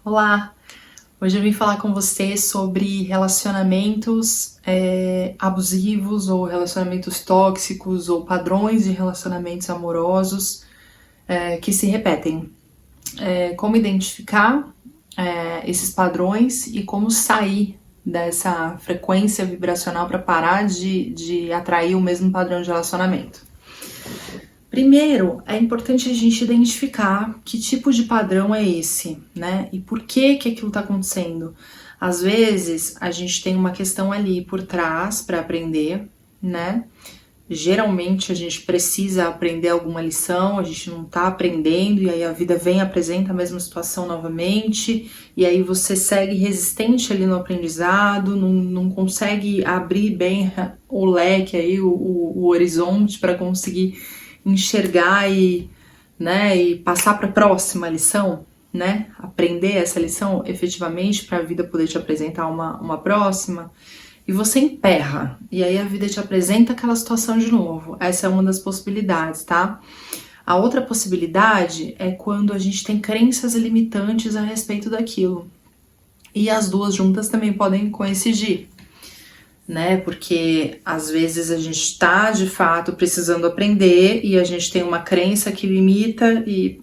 Olá! Hoje eu vim falar com você sobre relacionamentos abusivos ou relacionamentos tóxicos ou padrões de relacionamentos amorosos que se repetem. Como identificar esses padrões e como sair dessa frequência vibracional para parar de atrair o mesmo padrão de relacionamento. Primeiro, é importante a gente identificar que tipo de padrão é esse, né? E por que aquilo está acontecendo. Às vezes, a gente tem uma questão ali por trás para aprender, né? Geralmente, a gente precisa aprender alguma lição, a gente não está aprendendo, e aí a vida vem e apresenta a mesma situação novamente, e aí você segue resistente ali no aprendizado, não consegue abrir bem o leque aí, o horizonte para conseguir enxergar e passar para a próxima lição, né? Aprender essa lição efetivamente para a vida poder te apresentar uma próxima, e você emperra, e aí a vida te apresenta aquela situação de novo. Essa é uma das possibilidades, tá? A outra possibilidade é quando a gente tem crenças limitantes a respeito daquilo, e as duas juntas também podem coincidir, né? Porque às vezes a gente tá de fato precisando aprender e a gente tem uma crença que limita e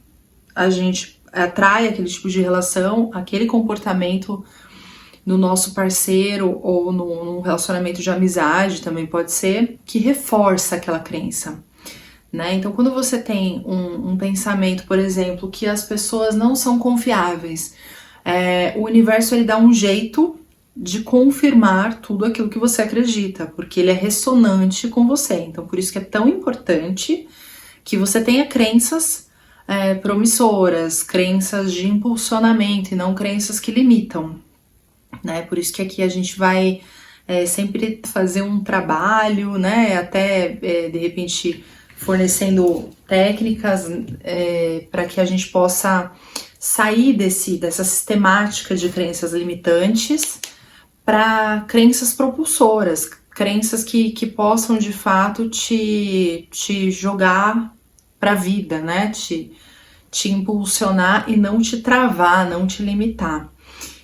a gente atrai aquele tipo de relação, aquele comportamento no nosso parceiro ou num relacionamento de amizade também pode ser, que reforça aquela crença, né? Então quando você tem um pensamento, por exemplo, que as pessoas não são confiáveis, o universo ele dá um jeito de confirmar tudo aquilo que você acredita, porque ele é ressonante com você. Então, por isso que é tão importante que você tenha crenças promissoras, crenças de impulsionamento e não crenças que limitam, né? Por isso que aqui a gente vai sempre fazer um trabalho, né? Até de repente fornecendo técnicas para que a gente possa sair dessa sistemática de crenças limitantes para crenças propulsoras, crenças que possam de fato te jogar para a vida, né? Te impulsionar e não te travar, não te limitar.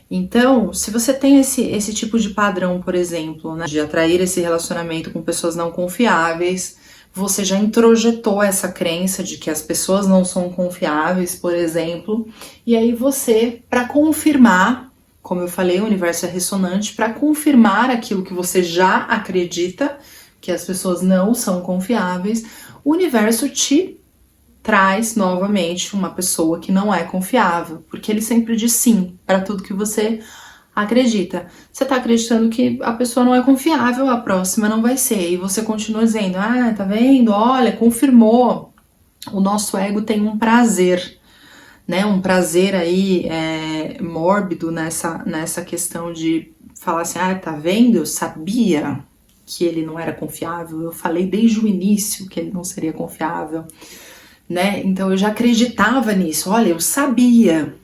Então, se você tem esse tipo de padrão, por exemplo, né, de atrair esse relacionamento com pessoas não confiáveis, você já introjetou essa crença de que as pessoas não são confiáveis, por exemplo, e aí você, para confirmar, como eu falei, o universo é ressonante, para confirmar aquilo que você já acredita, que as pessoas não são confiáveis, o universo te traz novamente uma pessoa que não é confiável, porque ele sempre diz sim para tudo que você acredita. Você tá acreditando que a pessoa não é confiável, a próxima não vai ser, e você continua dizendo, tá vendo? Olha, confirmou. O nosso ego tem um prazer, né? Um prazer aí mórbido nessa questão de falar assim, tá vendo? Eu sabia que ele não era confiável, eu falei desde o início que ele não seria confiável, né? Então eu já acreditava nisso, olha, eu sabia.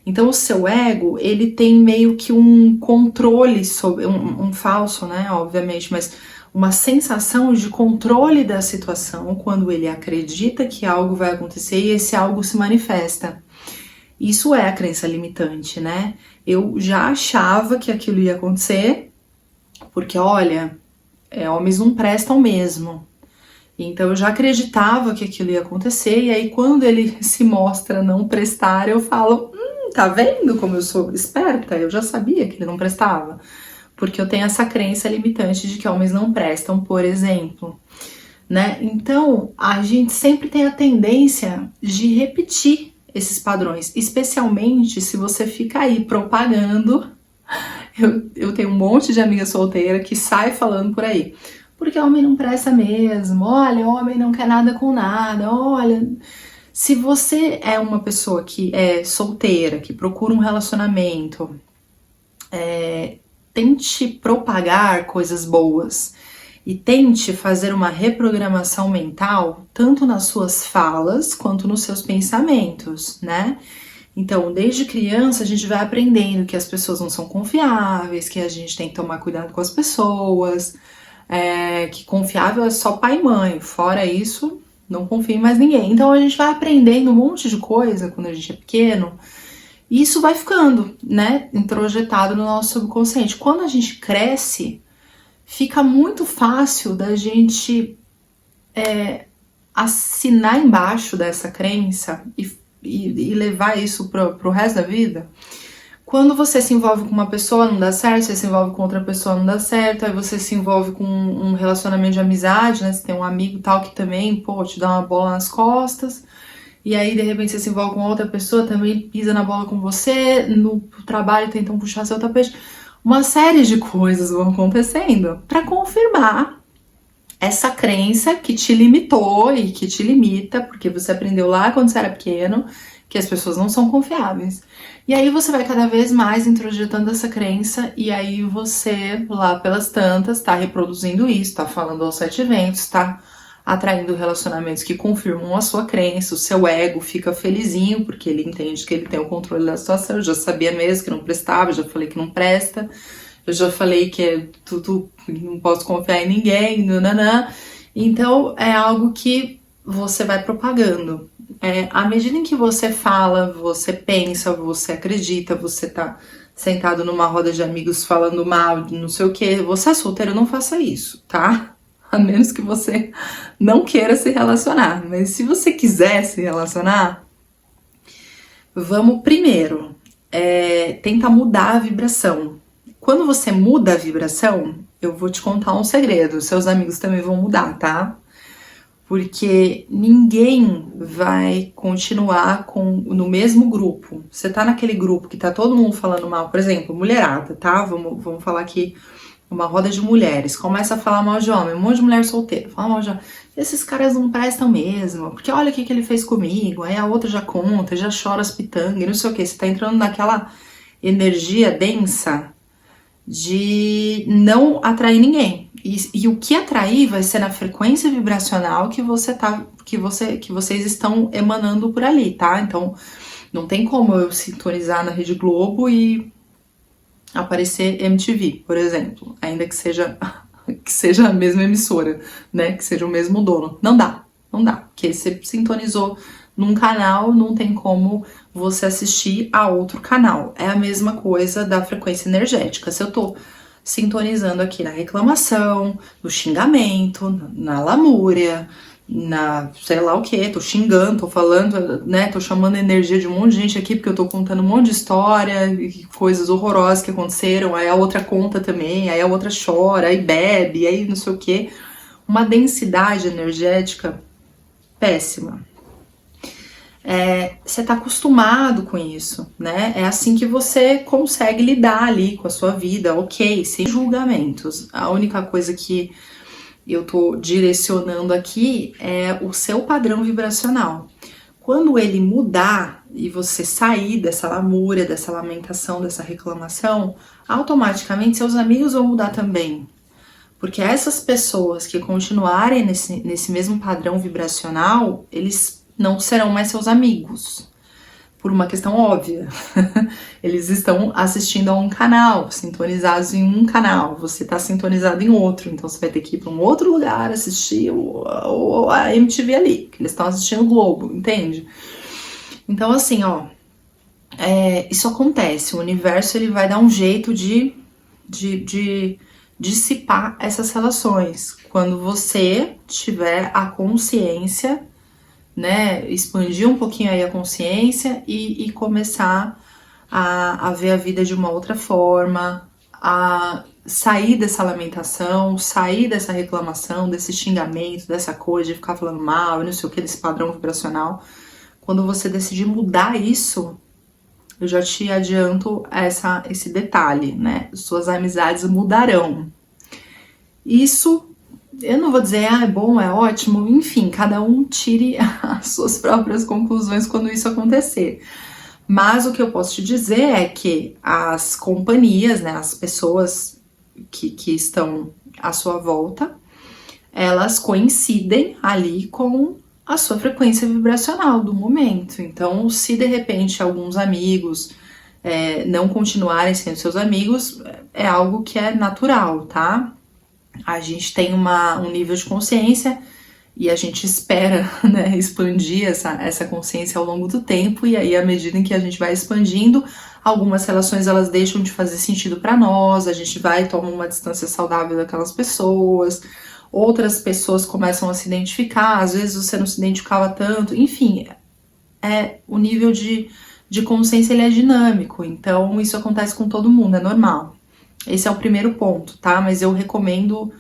Então o seu ego, ele tem meio que um controle sobre, um falso, né, obviamente, mas uma sensação de controle da situação quando ele acredita que algo vai acontecer e esse algo se manifesta. Isso é a crença limitante, né? Eu já achava que aquilo ia acontecer, porque olha, homens não prestam mesmo. Então eu já acreditava que aquilo ia acontecer, e aí quando ele se mostra não prestar, eu falo, tá vendo como eu sou esperta? Eu já sabia que ele não prestava. Porque eu tenho essa crença limitante de que homens não prestam, por exemplo, né? Então a gente sempre tem a tendência de repetir esses padrões, especialmente se você fica aí propagando. Eu tenho um monte de amiga solteira que sai falando por aí, porque homem não presta mesmo, olha, homem não quer nada com nada, olha. Se você é uma pessoa que é solteira, que procura um relacionamento, tente propagar coisas boas e tente fazer uma reprogramação mental, tanto nas suas falas quanto nos seus pensamentos, né? Então, desde criança, a gente vai aprendendo que as pessoas não são confiáveis, que a gente tem que tomar cuidado com as pessoas, que confiável é só pai e mãe, fora isso, não confia em mais ninguém. Então, a gente vai aprendendo um monte de coisa quando a gente é pequeno, E isso vai ficando, né, introjetado no nosso subconsciente. Quando a gente cresce, fica muito fácil da gente assinar embaixo dessa crença e levar isso pro resto da vida. Quando você se envolve com uma pessoa, não dá certo, você se envolve com outra pessoa, não dá certo, aí você se envolve com um relacionamento de amizade, né? Você tem um amigo tal que também, pô, te dá uma bola nas costas, e aí de repente você se envolve com outra pessoa, também pisa na bola com você, no trabalho tentam puxar seu tapete. Uma série de coisas vão acontecendo para confirmar essa crença que te limitou e que te limita, porque você aprendeu lá quando você era pequeno que as pessoas não são confiáveis. E aí você vai cada vez mais introjetando essa crença e aí você, lá pelas tantas, tá reproduzindo isso, tá falando aos 7 ventos, tá atraindo relacionamentos que confirmam a sua crença, o seu ego fica felizinho, porque ele entende que ele tem o controle da situação, eu já sabia mesmo que não prestava, eu já falei que não presta, eu já falei que é tudo, não posso confiar em ninguém, nananã. Então é algo que você vai propagando. À medida em que você fala, você pensa, você acredita, você tá sentado numa roda de amigos falando mal, não sei o que, você é solteiro, não faça isso, tá? A menos que você não queira se relacionar. Mas se você quiser se relacionar, vamos primeiro tentar mudar a vibração. Quando você muda a vibração, eu vou te contar um segredo, seus amigos também vão mudar, tá? Porque ninguém vai continuar no mesmo grupo. Você tá naquele grupo que tá todo mundo falando mal, por exemplo, mulherada, tá? Vamos falar aqui, uma roda de mulheres, começa a falar mal de homem, um monte de mulher solteira, fala mal de homem. Esses caras não prestam mesmo, porque olha o que ele fez comigo, aí a outra já conta, já chora as pitangas, não sei o que, você tá entrando naquela energia densa de não atrair ninguém. E o que atrair vai ser na frequência vibracional que vocês estão emanando por ali, tá? Então não tem como eu sintonizar na Rede Globo e aparecer MTV, por exemplo, ainda que seja a mesma emissora, né? Que seja o mesmo dono. Não dá, porque você sintonizou num canal, não tem como você assistir a outro canal. É a mesma coisa da frequência energética. Se eu tô sintonizando aqui na reclamação, no xingamento, na lamúria, na sei lá o que, tô xingando, tô falando, né, tô chamando a energia de um monte de gente aqui porque eu tô contando um monte de história e coisas horrorosas que aconteceram, aí a outra conta também, aí a outra chora, aí bebe, aí não sei o que. Uma densidade energética péssima. Você tá acostumado com isso, né? É assim que você consegue lidar ali com a sua vida, ok, sem julgamentos. A única coisa que eu tô direcionando aqui é o seu padrão vibracional. Quando ele mudar e você sair dessa lamúria, dessa lamentação, dessa reclamação, automaticamente seus amigos vão mudar também. Porque essas pessoas que continuarem nesse mesmo padrão vibracional, eles não serão mais seus amigos, por uma questão óbvia. Eles estão assistindo a um canal, sintonizados em um canal, você está sintonizado em outro, então você vai ter que ir para um outro lugar assistir a MTV ali, que eles estão assistindo o Globo, entende? Então assim, ó, isso acontece, o universo ele vai dar um jeito de dissipar essas relações, quando você tiver a consciência, né, expandir um pouquinho aí a consciência e começar a ver a vida de uma outra forma, a sair dessa lamentação, sair dessa reclamação, desse xingamento, dessa coisa de ficar falando mal, não sei o que, desse padrão vibracional. Quando você decidir mudar isso, eu já te adianto esse detalhe, né? Suas amizades mudarão. Isso eu não vou dizer, é bom, é ótimo, enfim, cada um tire as suas próprias conclusões quando isso acontecer. Mas o que eu posso te dizer é que as companhias, né, as pessoas que estão à sua volta, elas coincidem ali com a sua frequência vibracional do momento. Então, se de repente alguns amigos não continuarem sendo seus amigos, é algo que é natural, tá? A gente tem um nível de consciência e a gente espera, né, expandir essa consciência ao longo do tempo, e aí à medida em que a gente vai expandindo, algumas relações elas deixam de fazer sentido para nós, a gente vai tomar uma distância saudável daquelas pessoas, outras pessoas começam a se identificar, às vezes você não se identificava tanto, enfim, o nível de consciência ele é dinâmico, então isso acontece com todo mundo, é normal. Esse é o primeiro ponto, tá? Mas eu recomendo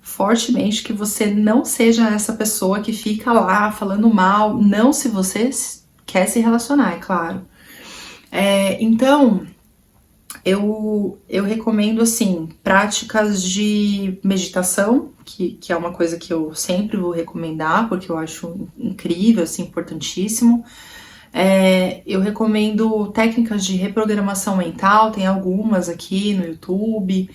fortemente que você não seja essa pessoa que fica lá falando mal, não se você quer se relacionar, é claro. Então, eu recomendo, assim, práticas de meditação, que é uma coisa que eu sempre vou recomendar, porque eu acho incrível, assim, importantíssimo. Eu recomendo técnicas de reprogramação mental, tem algumas aqui no YouTube,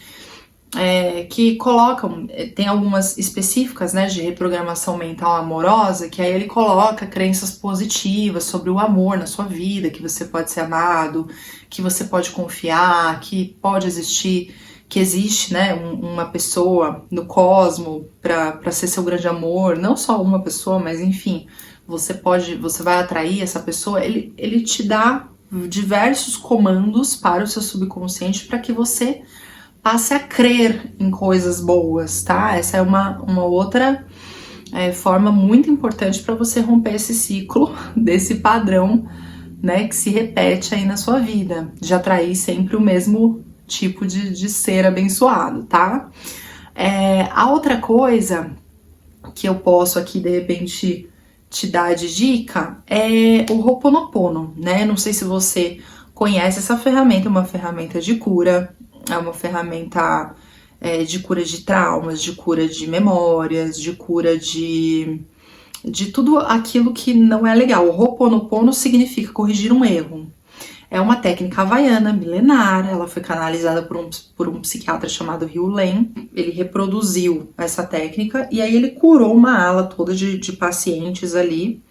que colocam, tem algumas específicas, né, de reprogramação mental amorosa, que aí ele coloca crenças positivas sobre o amor na sua vida, que você pode ser amado, que você pode confiar, que pode existir, que existe, né, uma pessoa no cosmo para ser seu grande amor, não só uma pessoa, mas enfim, você vai atrair essa pessoa, ele te dá diversos comandos para o seu subconsciente para que você passe a crer em coisas boas, tá? Essa é uma outra forma muito importante para você romper esse ciclo, desse padrão, né, que se repete aí na sua vida, de atrair sempre o mesmo tipo de ser abençoado, tá? A outra coisa que eu posso aqui, de repente, te dar de dica é o Ho'oponopono, né? Não sei se você conhece essa ferramenta, é uma ferramenta de cura, é uma ferramenta de cura de traumas, de cura de memórias, de cura de tudo aquilo que não é legal. O Ho'oponopono significa corrigir um erro. É uma técnica havaiana, milenar, ela foi canalizada por um psiquiatra chamado Hugh Lane. Ele reproduziu essa técnica e aí ele curou uma ala toda de pacientes ali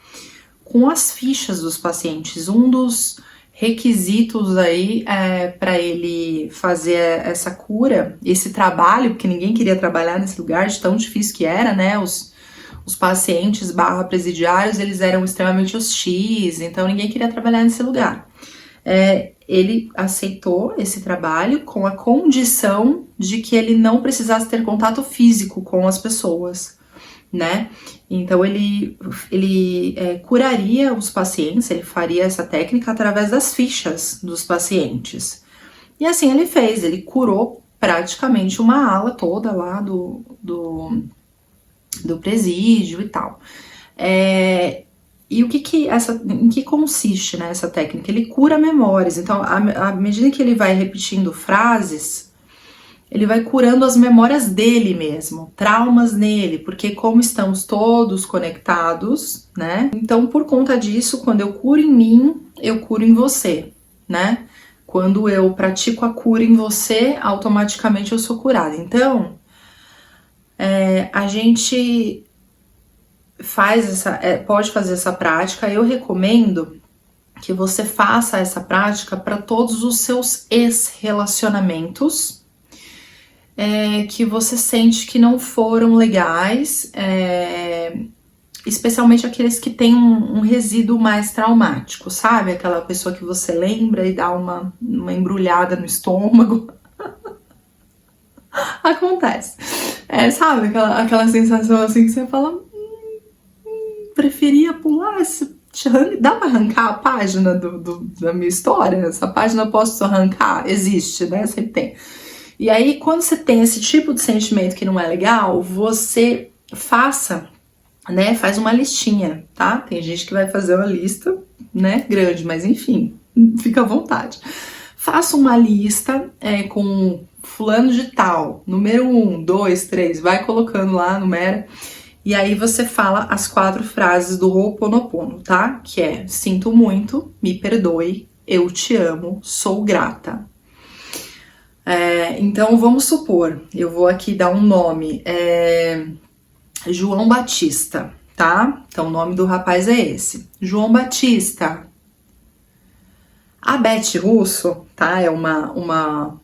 com as fichas dos pacientes. Um dos requisitos aí para ele fazer essa cura, esse trabalho, porque ninguém queria trabalhar nesse lugar de tão difícil que era, né? Os pacientes / presidiários, eles eram extremamente hostis, então ninguém queria trabalhar nesse lugar. Ele aceitou esse trabalho com a condição de que ele não precisasse ter contato físico com as pessoas, né? Então ele curaria os pacientes, ele faria essa técnica através das fichas dos pacientes. E assim ele fez, ele curou praticamente uma ala toda lá do presídio e tal. E em que consiste, né, essa técnica? Ele cura memórias, então à medida que ele vai repetindo frases, ele vai curando as memórias dele mesmo, traumas nele, porque como estamos todos conectados, né? Então, por conta disso, quando eu curo em mim, eu curo em você, né? Quando eu pratico a cura em você, automaticamente eu sou curada. Então, a gente pode fazer essa prática. Eu recomendo que você faça essa prática para todos os seus ex-relacionamentos que você sente que não foram legais, especialmente aqueles que têm um resíduo mais traumático, sabe? Aquela pessoa que você lembra e dá uma embrulhada no estômago. Acontece. Sabe aquela sensação assim que você fala, preferia pular, dá pra arrancar a página da minha história? Essa página eu posso arrancar? Existe, né? Sempre tem. E aí, quando você tem esse tipo de sentimento que não é legal, você faz uma listinha, tá? Tem gente que vai fazer uma lista, né, grande, mas enfim, fica à vontade. Faça uma lista com fulano de tal, número 1, 2, 3, vai colocando lá, numera. E aí você fala as 4 frases do Ho'oponopono, tá? Que é: sinto muito, me perdoe, eu te amo, sou grata. Então vamos supor, eu vou aqui dar um nome, João Batista, tá? Então o nome do rapaz é esse, João Batista. A Beth Russo, tá? É uma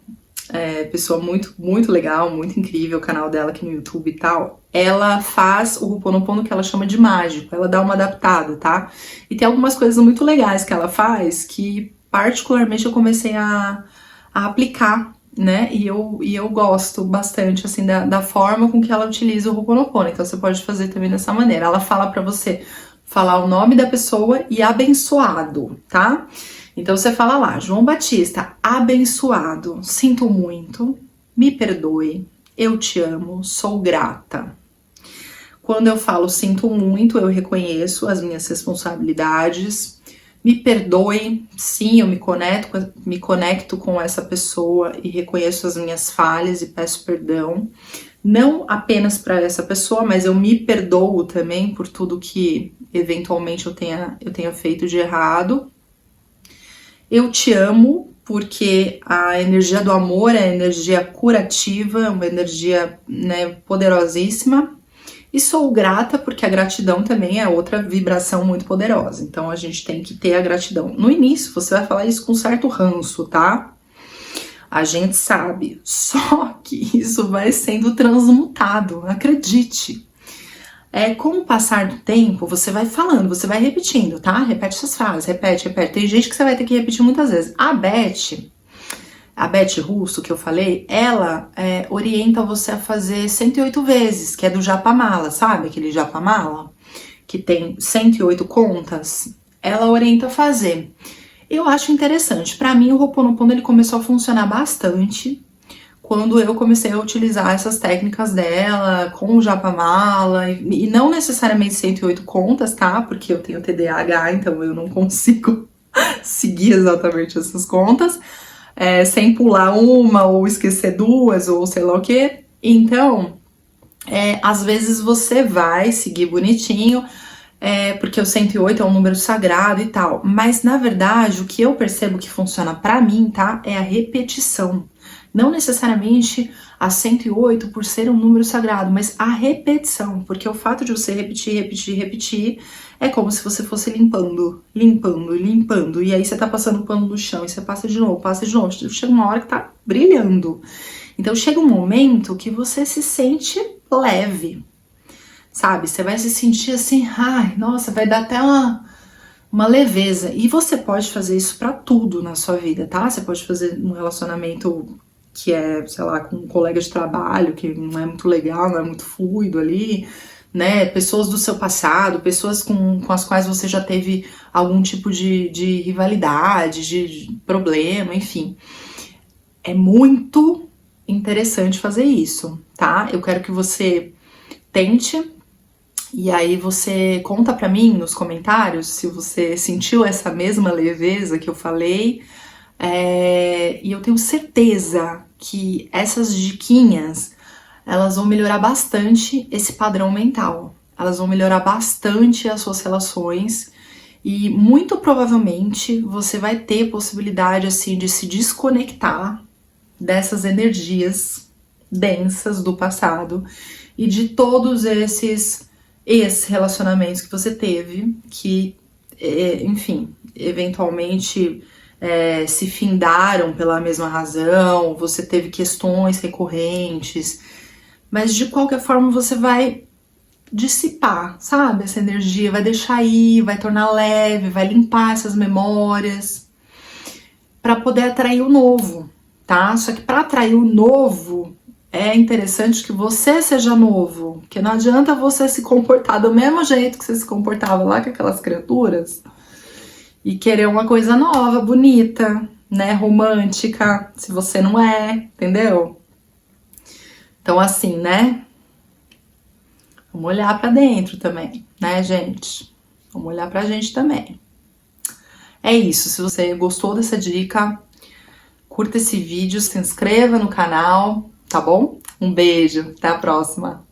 pessoa muito, muito legal, muito incrível, o canal dela aqui no YouTube e tal, ela faz o Ho'oponopono que ela chama de mágico, ela dá uma adaptada, tá? E tem algumas coisas muito legais que ela faz que particularmente eu comecei a aplicar, né? E eu gosto bastante, assim, da forma com que ela utiliza o Ho'oponopono. Então você pode fazer também dessa maneira. Ela fala pra você falar o nome da pessoa e abençoado, tá? Então você fala lá, João Batista, abençoado, sinto muito, me perdoe, eu te amo, sou grata. Quando eu falo sinto muito, eu reconheço as minhas responsabilidades, me perdoe, sim, eu me conecto com essa pessoa e reconheço as minhas falhas e peço perdão. Não apenas para essa pessoa, mas eu me perdoo também por tudo que eventualmente eu tenha feito de errado. Eu te amo, porque a energia do amor é energia curativa, uma energia, né, poderosíssima. E sou grata, porque a gratidão também é outra vibração muito poderosa. Então a gente tem que ter a gratidão. No início, você vai falar isso com certo ranço, tá? A gente sabe. Só que isso vai sendo transmutado, acredite. Com o passar do tempo, você vai falando, você vai repetindo, tá? Repete essas frases, repete. Tem gente que você vai ter que repetir muitas vezes. A Beth Russo, que eu falei, ela orienta você a fazer 108 vezes, que é do Japamala, sabe? Aquele Japamala, que tem 108 contas. Ela orienta a fazer. Eu acho interessante. Pra mim, o Ho'oponopono, ele começou a funcionar bastante quando eu comecei a utilizar essas técnicas dela, com o Japamala, e não necessariamente 108 contas, tá? Porque eu tenho TDAH, então eu não consigo seguir exatamente essas contas, sem pular uma, ou esquecer duas, ou sei lá o que. Então, às vezes você vai seguir bonitinho, porque o 108 é um número sagrado e tal, mas na verdade o que eu percebo que funciona pra mim, tá? É a repetição. Não necessariamente a 108 por ser um número sagrado, mas a repetição, porque o fato de você repetir, é como se você fosse limpando, e aí você tá passando o pano no chão, e você passa de novo, chega uma hora que tá brilhando. Então chega um momento que você se sente leve, sabe? Você vai se sentir assim, ai, nossa, vai dar até uma leveza. E você pode fazer isso pra tudo na sua vida, tá? Você pode fazer um relacionamento que é, sei lá, com um colega de trabalho, que não é muito legal, não é muito fluido ali, né? Pessoas do seu passado, pessoas com as quais você já teve algum tipo de rivalidade, de problema, enfim. É muito interessante fazer isso, tá? Eu quero que você tente, e aí você conta pra mim nos comentários se você sentiu essa mesma leveza que eu falei. E eu tenho certeza que essas diquinhas, elas vão melhorar bastante esse padrão mental. Elas vão melhorar bastante as suas relações e muito provavelmente você vai ter possibilidade assim de se desconectar dessas energias densas do passado e de todos esses relacionamentos que você teve que, enfim, eventualmente se findaram pela mesma razão, você teve questões recorrentes, mas de qualquer forma você vai dissipar, sabe, essa energia, vai deixar ir, vai tornar leve, vai limpar essas memórias para poder atrair o novo, tá? Só que para atrair o novo é interessante que você seja novo, porque não adianta você se comportar do mesmo jeito que você se comportava lá com aquelas criaturas e querer uma coisa nova, bonita, né, romântica, se você não é, entendeu? Então assim, né, vamos olhar pra dentro também, né, gente? Vamos olhar pra gente também. É isso, se você gostou dessa dica, curta esse vídeo, se inscreva no canal, tá bom? Um beijo, até a próxima!